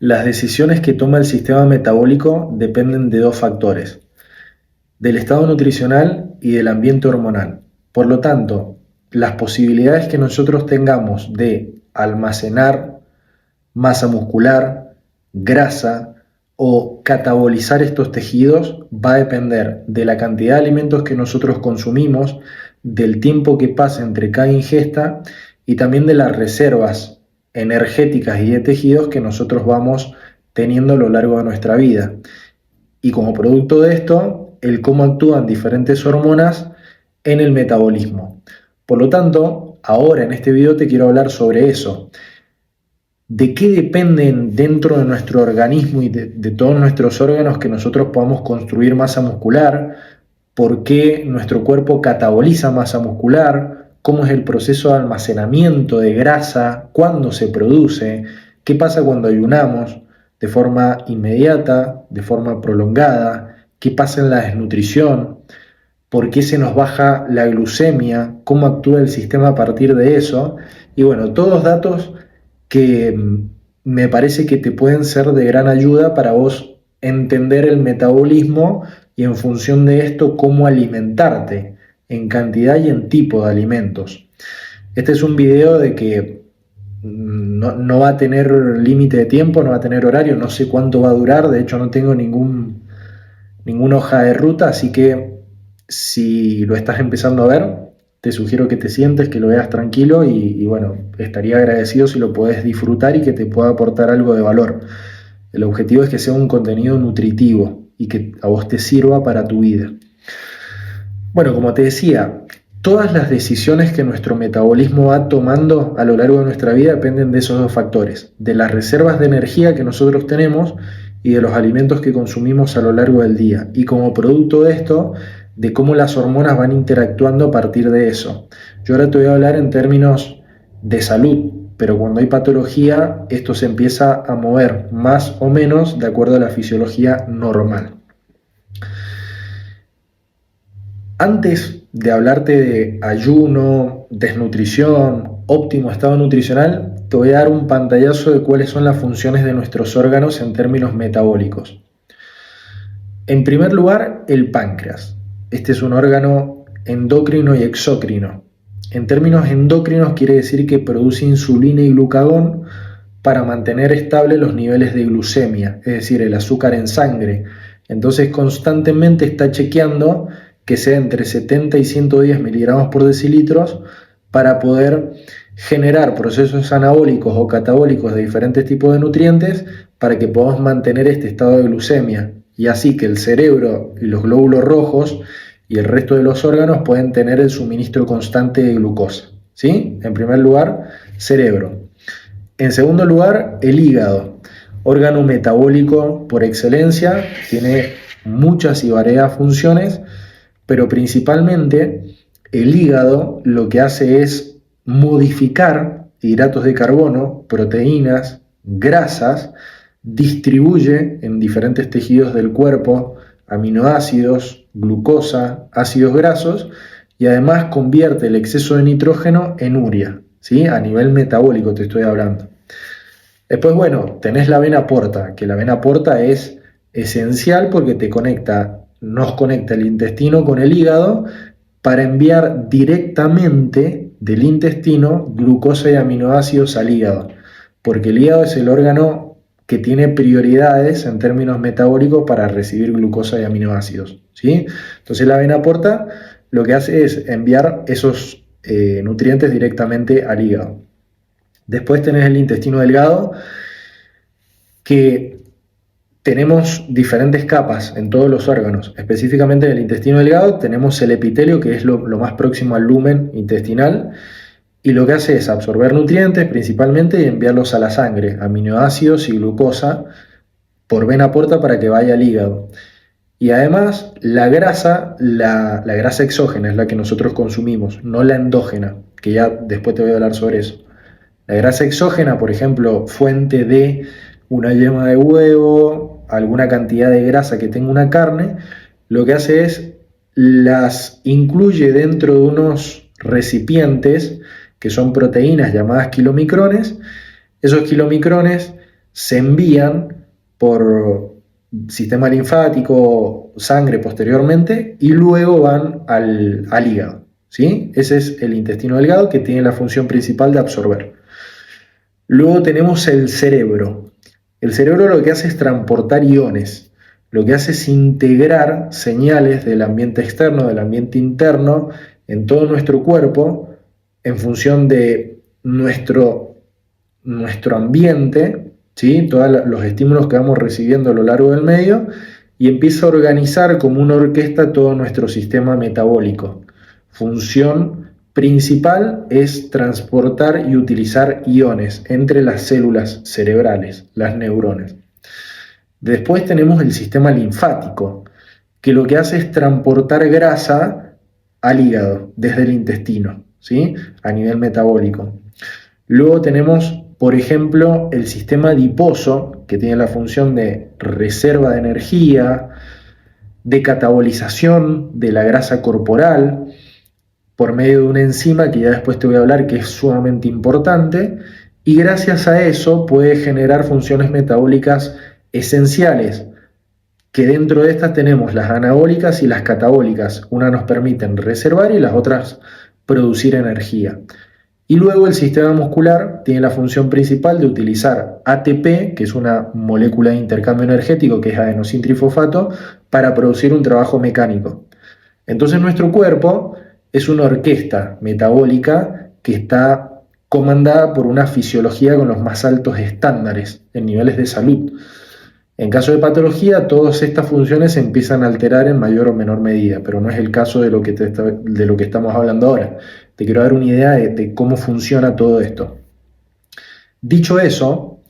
Las decisiones que toma el sistema metabólico dependen de dos factores: del estado nutricional y del ambiente hormonal. Por lo tanto, las posibilidades que nosotros tengamos de almacenar masa muscular, grasa o catabolizar estos tejidos va a depender de la cantidad de alimentos que nosotros consumimos, del tiempo que pasa entre cada ingesta y también de las reservas energéticas y de tejidos que nosotros vamos teniendo a lo largo de nuestra vida. Y como producto de esto, el cómo actúan diferentes hormonas en el metabolismo. Por lo tanto, ahora en este video te quiero hablar sobre eso. ¿De qué dependen dentro de nuestro organismo y de todos nuestros órganos que nosotros podamos construir masa muscular? ¿Por qué nuestro cuerpo cataboliza masa muscular? ¿Cómo es el proceso de almacenamiento de grasa? ¿Cuándo se produce? ¿Qué pasa cuando ayunamos? ¿De forma inmediata? ¿De forma prolongada? ¿Qué pasa en la desnutrición? ¿Por qué se nos baja la glucemia? ¿Cómo actúa el sistema a partir de eso? Y bueno, todos datos que me parece que te pueden ser de gran ayuda para vos entender el metabolismo y en función de esto cómo alimentarte en cantidad y en tipo de alimentos. Este es un video de que no va a tener límite de tiempo, no va a tener horario, no sé cuánto va a durar, de hecho no tengo ninguna hoja de ruta, así que si lo estás empezando a ver, te sugiero que te sientes, que lo veas tranquilo y bueno, estaría agradecido si lo podés disfrutar y que te pueda aportar algo de valor. El objetivo es que sea un contenido nutritivo y que a vos te sirva para tu vida. Bueno, como te decía, todas las decisiones que nuestro metabolismo va tomando a lo largo de nuestra vida dependen de esos dos factores: de las reservas de energía que nosotros tenemos y de los alimentos que consumimos a lo largo del día. Y como producto de esto, de cómo las hormonas van interactuando a partir de eso. Yo ahora te voy a hablar en términos de salud, pero cuando hay patología, esto se empieza a mover más o menos de acuerdo a la fisiología normal. Antes de hablarte de ayuno, desnutrición, óptimo estado nutricional, te voy a dar un pantallazo de cuáles son las funciones de nuestros órganos en términos metabólicos. En primer lugar, el páncreas. Este es un órgano endocrino y exócrino. En términos endocrinos quiere decir que produce insulina y glucagón para mantener estables los niveles de glucemia, es decir, el azúcar en sangre. Entonces constantemente está chequeando que sea entre 70 y 110 miligramos por decilitros para poder generar procesos anabólicos o catabólicos de diferentes tipos de nutrientes para que podamos mantener este estado de glucemia y así que el cerebro y los glóbulos rojos y el resto de los órganos pueden tener el suministro constante de glucosa. ¿Sí? En primer lugar, cerebro. En segundo lugar, el hígado, órgano metabólico por excelencia, tiene muchas y variadas funciones, pero principalmente el hígado lo que hace es modificar hidratos de carbono, proteínas, grasas, distribuye en diferentes tejidos del cuerpo aminoácidos, glucosa, ácidos grasos y además convierte el exceso de nitrógeno en urea, ¿sí? A nivel metabólico te estoy hablando. Después, bueno, tenés la vena porta, que la vena porta es esencial porque nos conecta el intestino con el hígado para enviar directamente del intestino glucosa y aminoácidos al hígado, porque el hígado es el órgano que tiene prioridades en términos metabólicos para recibir glucosa y aminoácidos, ¿sí? Entonces la vena porta lo que hace es enviar esos nutrientes directamente al hígado. Después tenés el intestino delgado, que tenemos diferentes capas en todos los órganos. Específicamente en el intestino delgado tenemos el epitelio, que es lo más próximo al lumen intestinal, y lo que hace es absorber nutrientes principalmente y enviarlos a la sangre, aminoácidos y glucosa, por vena porta para que vaya al hígado. Y además la grasa exógena es la que nosotros consumimos, no la endógena, que ya después te voy a hablar sobre eso. La grasa exógena, por ejemplo, fuente de una yema de huevo, alguna cantidad de grasa que tenga una carne, lo que hace es las incluye dentro de unos recipientes que son proteínas llamadas kilomicrones. Esos kilomicrones se envían por sistema linfático, sangre posteriormente, y luego van al hígado, ¿sí? Ese es el intestino delgado, que tiene la función principal de absorber. Luego tenemos el cerebro. El cerebro lo que hace es transportar iones, lo que hace es integrar señales del ambiente externo, del ambiente interno, en todo nuestro cuerpo, en función de nuestro ambiente, ¿sí? Todos los estímulos que vamos recibiendo a lo largo del medio, y empieza a organizar como una orquesta todo nuestro sistema metabólico. Función principal es transportar y utilizar iones entre las células cerebrales, las neuronas. Después tenemos el sistema linfático, que lo que hace es transportar grasa al hígado desde el intestino, ¿sí? A nivel metabólico. Luego tenemos, por ejemplo, el sistema adiposo, que tiene la función de reserva de energía, de catabolización de la grasa corporal, por medio de una enzima que ya después te voy a hablar, que es sumamente importante, y gracias a eso puede generar funciones metabólicas esenciales, que dentro de estas tenemos las anabólicas y las catabólicas. Unas nos permiten reservar y las otras producir energía. Y luego el sistema muscular tiene la función principal de utilizar ATP, que es una molécula de intercambio energético, que es adenosintrifosfato, para producir un trabajo mecánico. Entonces nuestro cuerpo es una orquesta metabólica que está comandada por una fisiología con los más altos estándares en niveles de salud. En caso de patología, todas estas funciones se empiezan a alterar en mayor o menor medida, pero no es el caso de lo que estamos hablando ahora. Te quiero dar una idea de cómo funciona todo esto. Dicho eso,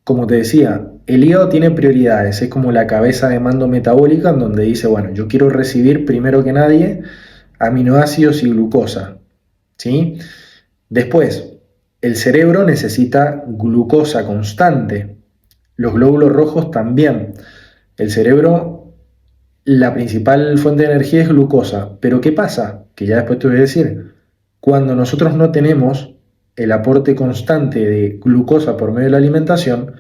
como te decía, el hígado tiene prioridades, es como la cabeza de mando metabólica, en donde dice, bueno, yo quiero recibir primero que nadie aminoácidos y glucosa, ¿sí? Después, el cerebro necesita glucosa constante, los glóbulos rojos también. El cerebro, la principal fuente de energía es glucosa, pero ¿qué pasa? Que ya después te voy a decir, cuando nosotros no tenemos el aporte constante de glucosa por medio de la alimentación,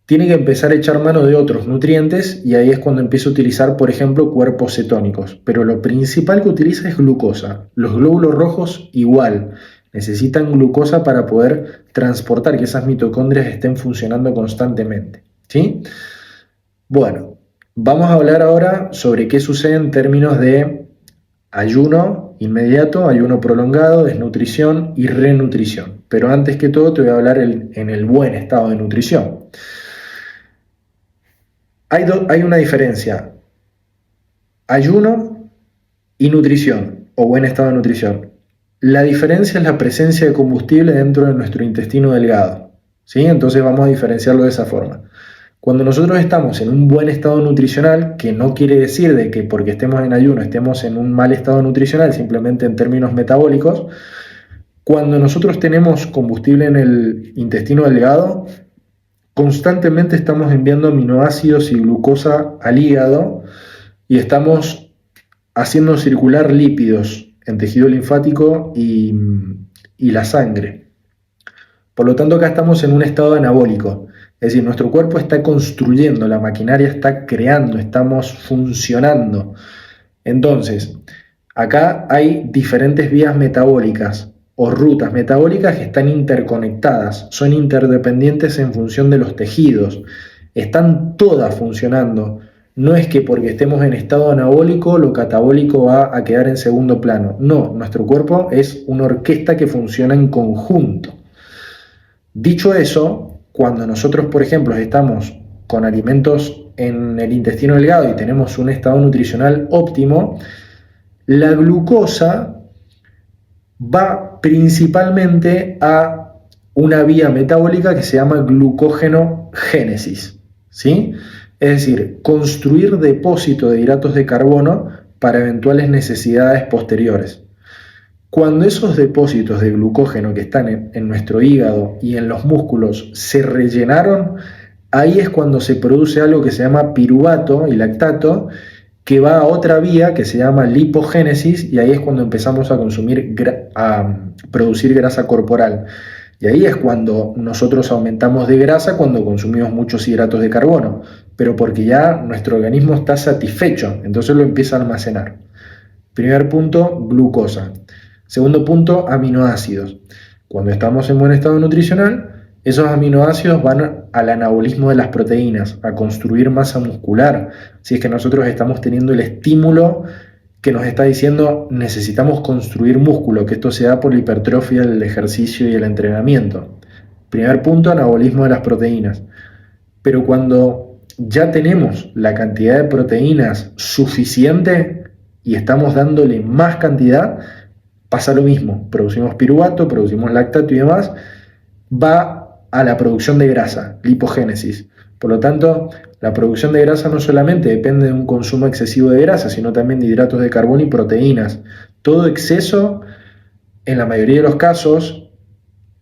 tiene que empezar a echar mano de otros nutrientes, y ahí es cuando empieza a utilizar, por ejemplo, cuerpos cetónicos. Pero lo principal que utiliza es glucosa. Los glóbulos rojos igual, necesitan glucosa para poder transportar, que esas mitocondrias estén funcionando constantemente, ¿sí? Bueno, vamos a hablar ahora sobre qué sucede en términos de ayuno inmediato, ayuno prolongado, desnutrición y renutrición. Pero antes que todo te voy a hablar en el buen estado de nutrición. Hay una diferencia: ayuno y nutrición, o buen estado de nutrición. La diferencia es la presencia de combustible dentro de nuestro intestino delgado, ¿sí? Entonces vamos a diferenciarlo de esa forma. Cuando nosotros estamos en un buen estado nutricional, que no quiere decir de que porque estemos en ayuno estemos en un mal estado nutricional, simplemente en términos metabólicos, cuando nosotros tenemos combustible en el intestino delgado, constantemente estamos enviando aminoácidos y glucosa al hígado, y estamos haciendo circular lípidos en tejido linfático y la sangre. Por lo tanto, acá estamos en un estado anabólico, es decir, nuestro cuerpo está construyendo, la maquinaria está creando, estamos funcionando. Entonces, acá hay diferentes vías metabólicas o rutas metabólicas que están interconectadas, son interdependientes en función de los tejidos, están todas funcionando. No es que porque estemos en estado anabólico lo catabólico va a quedar en segundo plano. No, nuestro cuerpo es una orquesta que funciona en conjunto. Dicho eso, cuando nosotros, por ejemplo, estamos con alimentos en el intestino delgado y tenemos un estado nutricional óptimo, la glucosa va principalmente a una vía metabólica que se llama glucógenogénesis, ¿sí? Es decir, construir depósitos de hidratos de carbono para eventuales necesidades posteriores. Cuando esos depósitos de glucógeno que están en nuestro hígado y en los músculos se rellenaron, ahí es cuando se produce algo que se llama piruvato y lactato, que va a otra vía que se llama lipogénesis, y ahí es cuando empezamos a producir grasa corporal. Y ahí es cuando nosotros aumentamos de grasa cuando consumimos muchos hidratos de carbono, pero porque ya nuestro organismo está satisfecho, entonces lo empieza a almacenar. Primer punto, glucosa. Segundo punto, aminoácidos. Cuando estamos en buen estado nutricional, esos aminoácidos van al anabolismo de las proteínas, a construir masa muscular. Si es que nosotros estamos teniendo el estímulo que nos está diciendo necesitamos construir músculo, que esto se da por la hipertrofia del ejercicio y el entrenamiento. Primer punto, anabolismo de las proteínas. Pero cuando ya tenemos la cantidad de proteínas suficiente y estamos dándole más cantidad, pasa lo mismo. Producimos piruvato, producimos lactato y demás, va a la producción de grasa, lipogénesis. Por lo tanto, la producción de grasa no solamente depende de un consumo excesivo de grasa, sino también de hidratos de carbono y proteínas. Todo exceso, en la mayoría de los casos,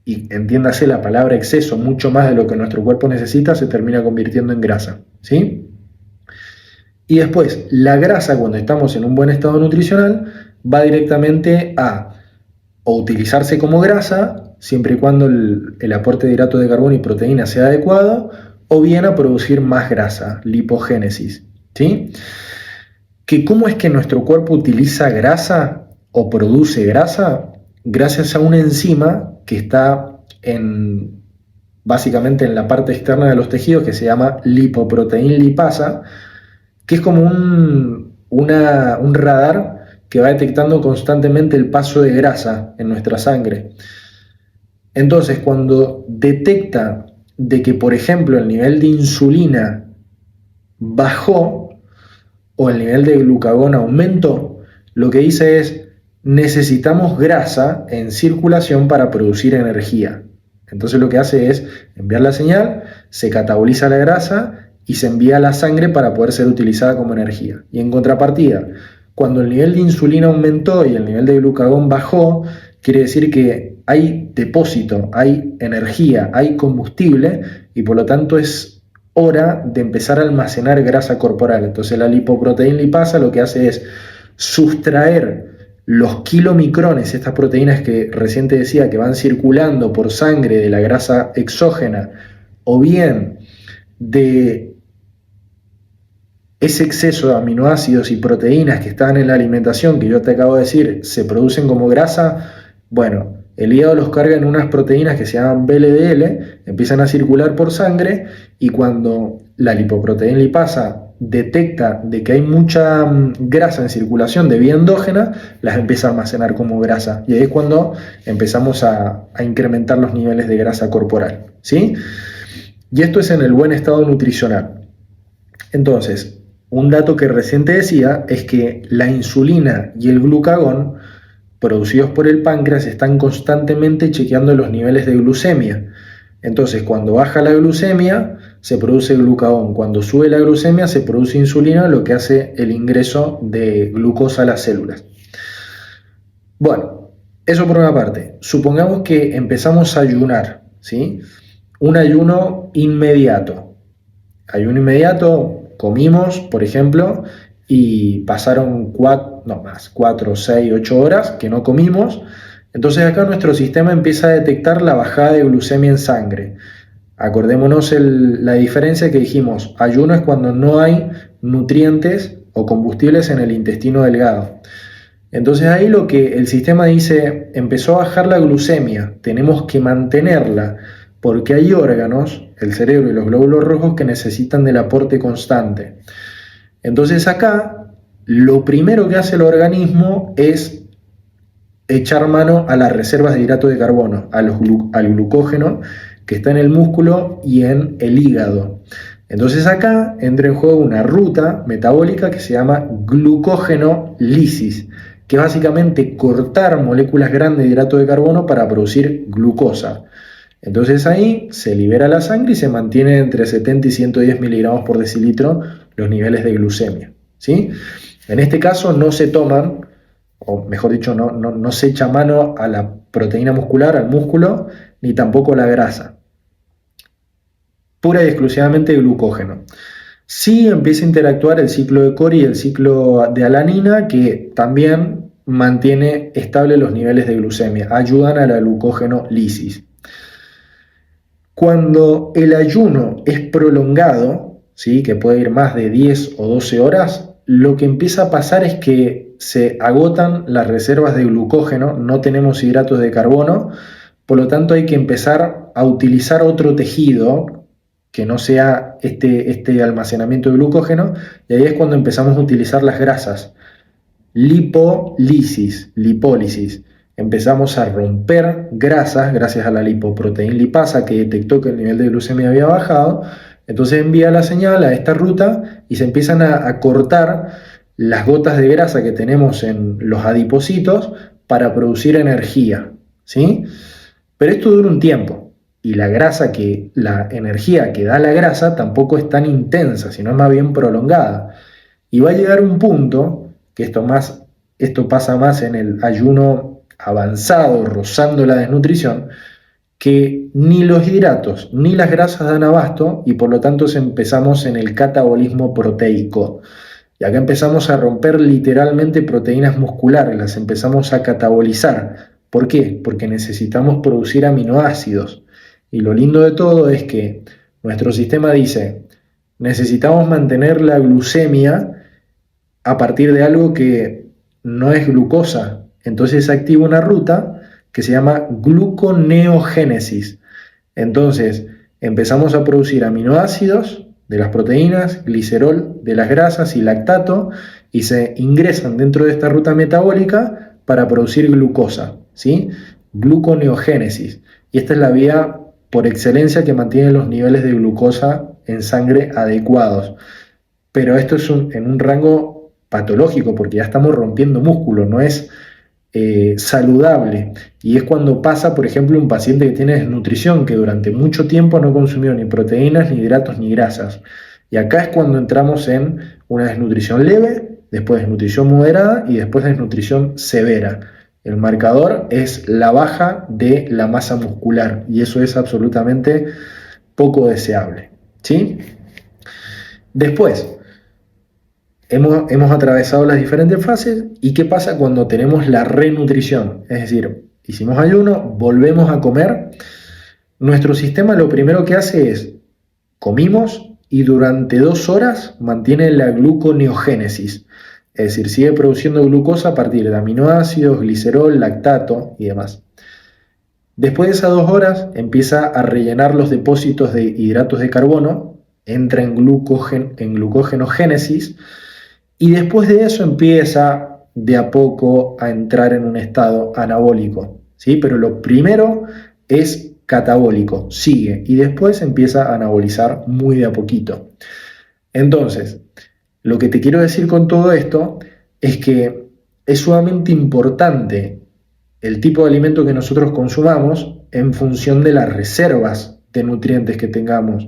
y entiéndase la palabra exceso, mucho más de lo que nuestro cuerpo necesita, se termina convirtiendo en grasa, ¿sí? Y después, la grasa, cuando estamos en un buen estado nutricional, va directamente a o utilizarse como grasa, siempre y cuando el aporte de hidratos de carbono y proteína sea adecuado, o bien a producir más grasa, lipogénesis, ¿sí? ¿Cómo es que nuestro cuerpo utiliza grasa o produce grasa? Gracias a una enzima que está básicamente en la parte externa de los tejidos, que se llama lipoproteína lipasa, que es como un radar que va detectando constantemente el paso de grasa en nuestra sangre. Entonces, cuando detecta de que, por ejemplo, el nivel de insulina bajó o el nivel de glucagón aumentó, lo que dice es, necesitamos grasa en circulación para producir energía. Entonces lo que hace es enviar la señal, se cataboliza la grasa y se envía a la sangre para poder ser utilizada como energía. Y en contrapartida, cuando el nivel de insulina aumentó y el nivel de glucagón bajó, quiere decir que hay depósito, hay energía, hay combustible y por lo tanto es hora de empezar a almacenar grasa corporal. Entonces la lipoproteína lipasa lo que hace es sustraer los kilomicrones, estas proteínas que recién te decía que van circulando por sangre de la grasa exógena, o bien de ese exceso de aminoácidos y proteínas que están en la alimentación, que yo te acabo de decir, se producen como grasa. Bueno, el hígado los carga en unas proteínas que se llaman VLDL, empiezan a circular por sangre y cuando la lipoproteína lipasa detecta de que hay mucha grasa en circulación de vía endógena, las empieza a almacenar como grasa. Y ahí es cuando empezamos a incrementar los niveles de grasa corporal, ¿sí? Y esto es en el buen estado nutricional. Entonces, un dato que recién te decía es que la insulina y el glucagón producidos por el páncreas están constantemente chequeando los niveles de glucemia. Entonces, cuando baja la glucemia, se produce glucagón. Cuando sube la glucemia, se produce insulina, lo que hace el ingreso de glucosa a las células. Bueno, eso por una parte. Supongamos que empezamos a ayunar, ¿sí? Un ayuno inmediato. Ayuno inmediato, comimos, por ejemplo, y pasaron 4, 6, 8 horas que no comimos. Entonces acá nuestro sistema empieza a detectar la bajada de glucemia en sangre. Acordémonos la diferencia que dijimos, ayuno es cuando no hay nutrientes o combustibles en el intestino delgado. Entonces ahí lo que el sistema dice, empezó a bajar la glucemia, tenemos que mantenerla, porque hay órganos, el cerebro y los glóbulos rojos, que necesitan del aporte constante. Entonces acá, lo primero que hace el organismo es echar mano a las reservas de hidrato de carbono, al glucógeno que está en el músculo y en el hígado. Entonces acá entra en juego una ruta metabólica que se llama glucógeno-lisis, que es básicamente cortar moléculas grandes de hidrato de carbono para producir glucosa. Entonces ahí se libera la sangre y se mantiene entre 70 y 110 miligramos por decilitro los niveles de glucemia, ¿sí? En este caso no se toman, o mejor dicho, no se echa mano a la proteína muscular, al músculo, ni tampoco a la grasa. Pura y exclusivamente glucógeno. Sí empieza a interactuar el ciclo de Cori y el ciclo de alanina, que también mantiene estables los niveles de glucemia, ayudan a la glucógeno-lisis. Cuando el ayuno es prolongado, ¿sí? Que puede ir más de 10 o 12 horas, lo que empieza a pasar es que se agotan las reservas de glucógeno, no tenemos hidratos de carbono, por lo tanto hay que empezar a utilizar otro tejido que no sea este almacenamiento de glucógeno, y ahí es cuando empezamos a utilizar las grasas. Lipólisis. Empezamos a romper grasas gracias a la lipoproteína lipasa que detectó que el nivel de glucemia había bajado. Entonces envía la señal a esta ruta y se empiezan a cortar las gotas de grasa que tenemos en los adipocitos para producir energía, ¿sí? Pero esto dura un tiempo y la energía que da la grasa tampoco es tan intensa, sino más bien prolongada. Y va a llegar un punto, que esto pasa más en el ayuno avanzado, rozando la desnutrición, que ni los hidratos ni las grasas dan abasto y por lo tanto empezamos en el catabolismo proteico. Y acá empezamos a romper literalmente proteínas musculares, las empezamos a catabolizar. ¿Por qué? Porque necesitamos producir aminoácidos. Y lo lindo de todo es que nuestro sistema dice, necesitamos mantener la glucemia a partir de algo que no es glucosa. Entonces activa una ruta que se llama gluconeogénesis. Entonces empezamos a producir aminoácidos de las proteínas, glicerol de las grasas y lactato, y se ingresan dentro de esta ruta metabólica para producir glucosa, ¿sí? Gluconeogénesis. Y esta es la vía por excelencia que mantiene los niveles de glucosa en sangre adecuados. Pero esto es en un rango patológico porque ya estamos rompiendo músculo, no es saludable. Y es cuando pasa, por ejemplo, un paciente que tiene desnutrición, que durante mucho tiempo no consumió ni proteínas, ni hidratos, ni grasas. Y acá es cuando entramos en una desnutrición leve, después desnutrición moderada y después desnutrición severa. El marcador es la baja de la masa muscular y eso es absolutamente poco deseable, ¿sí? Después, hemos atravesado las diferentes fases y qué pasa cuando tenemos la renutrición, es decir, hicimos ayuno, volvemos a comer, nuestro sistema lo primero que hace es comimos y durante 2 horas mantiene la gluconeogénesis, es decir, sigue produciendo glucosa a partir de aminoácidos, glicerol, lactato y demás. Después de esas 2 horas empieza a rellenar los depósitos de hidratos de carbono, entra en glucogenogénesis y después de eso empieza de a poco a entrar en un estado anabólico, ¿sí? Pero lo primero es catabólico, sigue y después empieza a anabolizar muy de a poquito. Entonces, lo que te quiero decir con todo esto es que es sumamente importante el tipo de alimento que nosotros consumamos en función de las reservas de nutrientes que tengamos.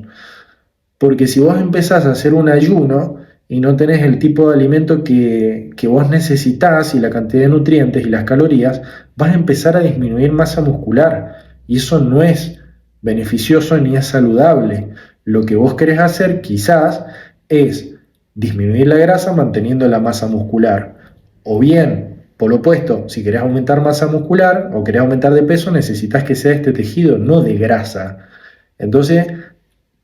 Porque si vos empezás a hacer un ayuno y no tenés el tipo de alimento que vos necesitás y la cantidad de nutrientes y las calorías, vas a empezar a disminuir masa muscular y eso no es beneficioso ni es saludable. Lo que vos querés hacer quizás es disminuir la grasa manteniendo la masa muscular. O bien, por lo opuesto, si querés aumentar masa muscular o querés aumentar de peso, necesitas que sea este tejido, no de grasa. Entonces,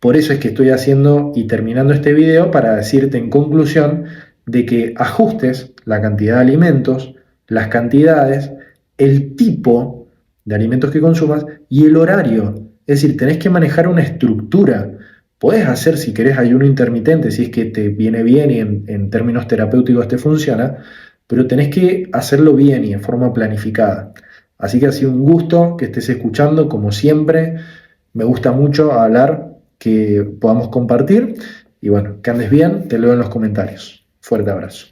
por eso es que estoy haciendo y terminando este video para decirte en conclusión de que ajustes la cantidad de alimentos, las cantidades, el tipo de alimentos que consumas y el horario. Es decir, tenés que manejar una estructura. Podés hacer, si querés, ayuno intermitente, si es que te viene bien y en términos terapéuticos te funciona, pero tenés que hacerlo bien y en forma planificada. Así que ha sido un gusto que estés escuchando, como siempre. Me gusta mucho hablar, que podamos compartir y bueno, que andes bien, te leo en los comentarios. Fuerte abrazo.